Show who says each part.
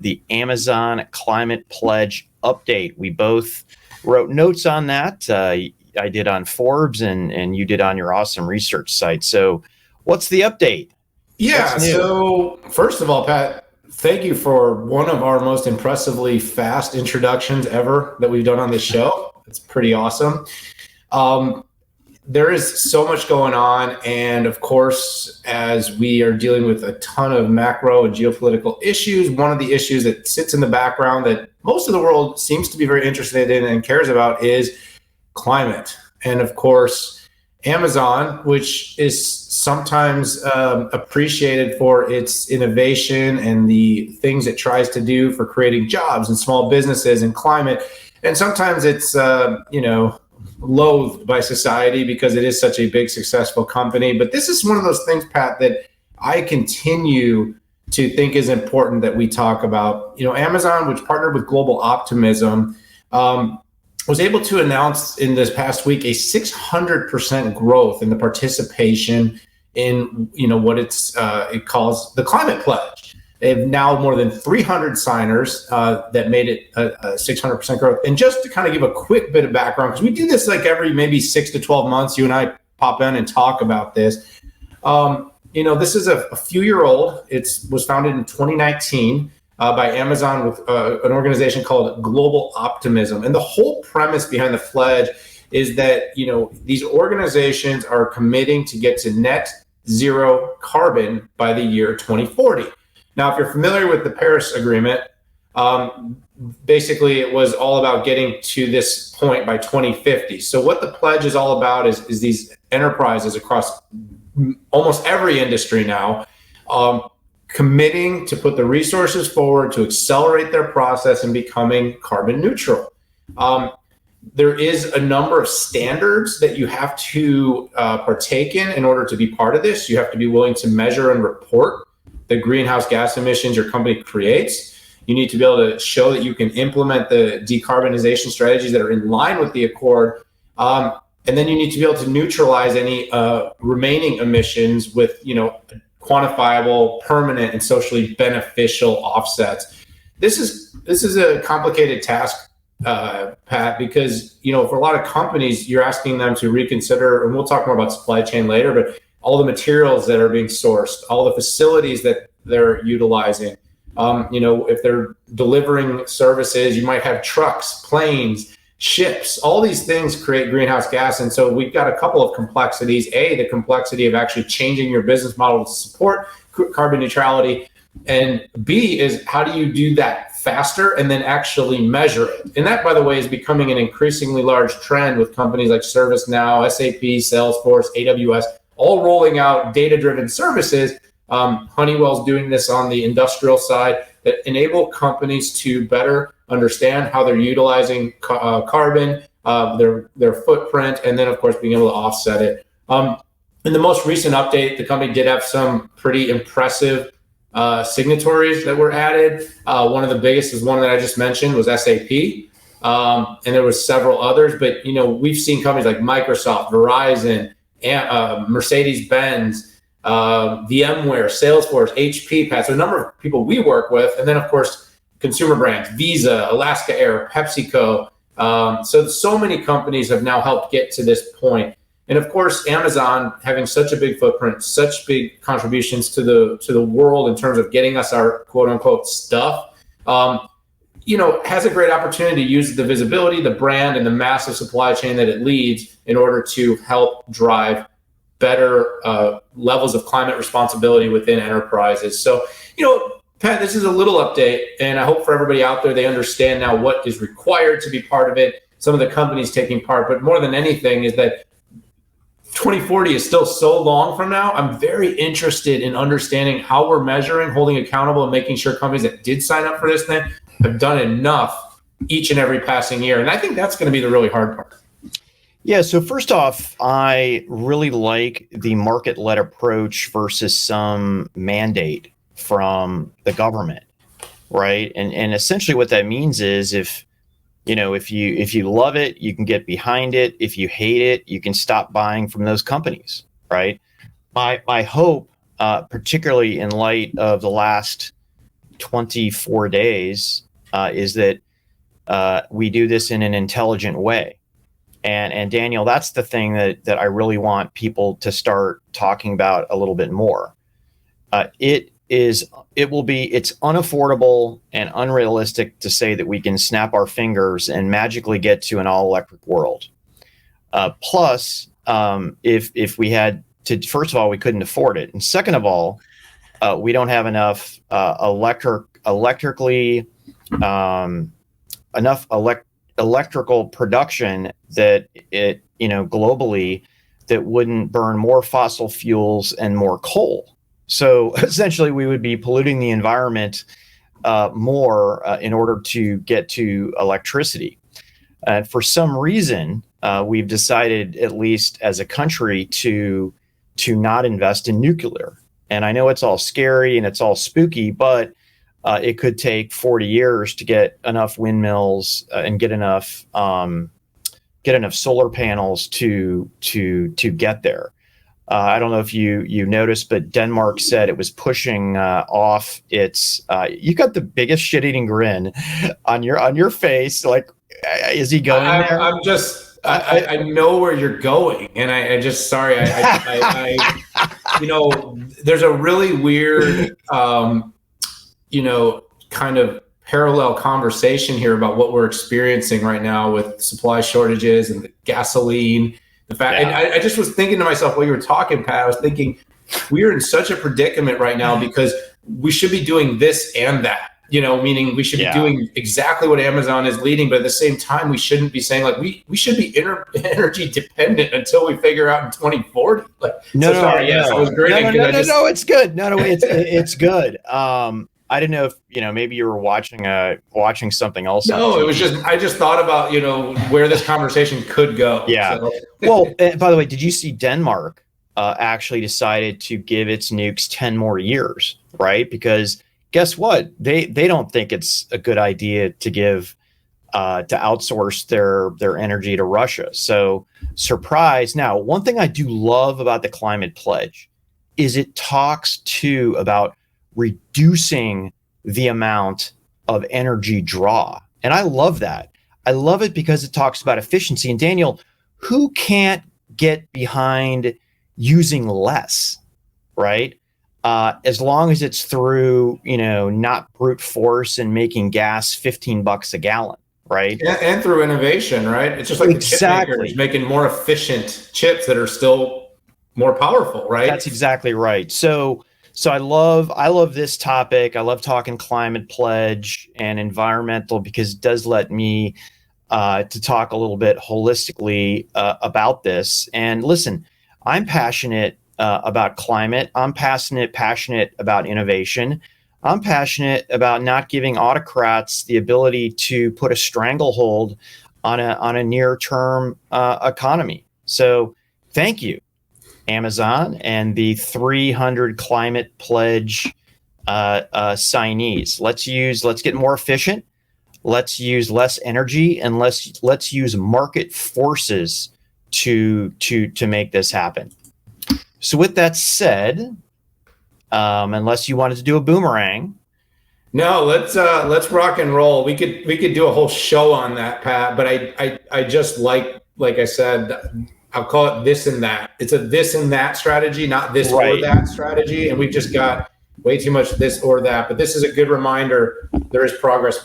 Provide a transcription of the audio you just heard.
Speaker 1: the Amazon Climate Pledge update. We both wrote notes on that. I did on Forbes, and you did on your awesome research site. So what's the update?
Speaker 2: Yeah, so first of all, Pat, thank you for one of our most impressively fast introductions ever that we've done on this show. It's pretty awesome. There is so much going on. And of course, as we are dealing with a ton of macro and geopolitical issues, one of the issues that sits in the background that most of the world seems to be very interested in and cares about is climate. And of course, Amazon, which is sometimes appreciated for its innovation and the things it tries to do for creating jobs and small businesses and climate. And sometimes it's, loathed by society because it is such a big, successful company. But this is one of those things, Pat, that I continue to think is important that we talk about. Amazon, which partnered with Global Optimism, was able to announce in this past week a 600% growth in the participation in what it calls the Climate Pledge. They have now more than 300 signers that made it a 600% growth. And just to kind of give a quick bit of background, because we do this like every maybe 6 to 12 months, you and I pop in and talk about this. This is a few year old. It was founded in 2019. By Amazon with an organization called Global Optimism. And the whole premise behind the pledge is that, these organizations are committing to get to net zero carbon by the year 2040. Now, if you're familiar with the Paris Agreement, basically it was all about getting to this point by 2050. So what the pledge is all about is these enterprises across almost every industry now, committing to put the resources forward to accelerate their process in becoming carbon neutral. There is a number of standards that you have to partake in order to be part of this. You have to be willing to measure and report the greenhouse gas emissions your company creates. You need to be able to show that you can implement the decarbonization strategies that are in line with the accord. And then you need to be able to neutralize any remaining emissions with, quantifiable, permanent, and socially beneficial offsets. This is a complicated task, Pat, because for a lot of companies, you're asking them to reconsider, and we'll talk more about supply chain later, but all the materials that are being sourced, all the facilities that they're utilizing. If they're delivering services, you might have trucks, planes, ships. All these things create greenhouse gas. And so we've got a couple of complexities. A, the complexity of actually changing your business model to support carbon neutrality. And B is how do you do that faster and then actually measure it? And that, by the way, is becoming an increasingly large trend with companies like ServiceNow, SAP, Salesforce, AWS, all rolling out data-driven services. Honeywell's doing this on the industrial side that enable companies to better understand how they're utilizing carbon, their footprint, and then, of course, being able to offset it. In the most recent update, the company did have some pretty impressive signatories that were added. One of the biggest is one that I just mentioned was SAP, and there was several others. But we've seen companies like Microsoft, Verizon, Mercedes-Benz, VMware, Salesforce, HP, Pat. So a number of people we work with, and then of course consumer brands, Visa, Alaska Air, PepsiCo. So many companies have now helped get to this point. And of course, Amazon having such a big footprint, such big contributions to the world in terms of getting us our quote unquote stuff, has a great opportunity to use the visibility, the brand, and the massive supply chain that it leads in order to help drive better levels of climate responsibility within enterprises. So, Pat, this is a little update, and I hope for everybody out there, they understand now what is required to be part of it, some of the companies taking part, but more than anything is that 2040 is still so long from now. I'm very interested in understanding how we're measuring, holding accountable, and making sure companies that did sign up for this thing have done enough each and every passing year. And I think that's going to be the really hard part.
Speaker 1: Yeah, so first off, I really like the market-led approach versus some mandate from the government, right? And essentially what that means is if you love it, you can get behind it. If you hate it, you can stop buying from those companies, right? My hope, particularly in light of the last 24 days is that we do this in an intelligent way. And Daniel, that's the thing that I really want people to start talking about a little bit more. It's unaffordable and unrealistic to say that we can snap our fingers and magically get to an all electric world. Plus, if we had to, first of all, we couldn't afford it, and second of all, we don't have enough electrical production that it, globally, that wouldn't burn more fossil fuels and more coal. So essentially, we would be polluting the environment more in order to get to electricity. And for some reason, we've decided, at least as a country, to not invest in nuclear. And I know it's all scary and it's all spooky, but it could take 40 years to get enough windmills and get enough solar panels to get there. I don't know if you noticed, but Denmark said it was pushing off its. You got the biggest shit-eating grin on your face. Like, is he going there?
Speaker 2: I'm just. I know where you're going, and I just sorry. There's a really weird, kind of parallel conversation here about what we're experiencing right now with supply shortages and the gasoline. The fact, and I just was thinking to myself while you were talking, Pat, I was thinking we're in such a predicament right now because we should be doing this and that. Meaning we should be doing exactly what Amazon is leading, but at the same time, we shouldn't be saying like we should be energy dependent until we figure out in 2040. Like, I was grinning.
Speaker 1: No, it's good. It's good. I didn't know if maybe you were watching something else.
Speaker 2: No, it was just I just thought about where this conversation could go.
Speaker 1: Yeah. So. Well, by the way, did you see Denmark actually decided to give its nukes 10 more years, right? Because guess what? They don't think it's a good idea to outsource their energy to Russia. So surprise. Now, one thing I do love about the climate pledge is it talks too about reducing the amount of energy draw. And I love that. I love it because it talks about efficiency. And Daniel, who can't get behind using less, right? As long as it's through, not brute force and making gas $15 a gallon, right?
Speaker 2: And through innovation, right? It's just like the chip makers making more efficient chips that are still more powerful, right?
Speaker 1: That's exactly right. So I love this topic. I love talking climate pledge and environmental because it does let me to talk a little bit holistically about this. And listen, I'm passionate about climate. I'm passionate about innovation. I'm passionate about not giving autocrats the ability to put a stranglehold on a near-term economy. So thank you, Amazon, and the 300 climate pledge signees. Let's get more efficient. Let's use less energy, and let's use market forces to make this happen. So with that said, unless you wanted to do a boomerang.
Speaker 2: No, let's rock and roll. We could do a whole show on that, Pat, but I just like I said, I'll call it this and that. It's a this and that strategy, not this or that strategy. And we've just got way too much this or that, but this is a good reminder. There is progress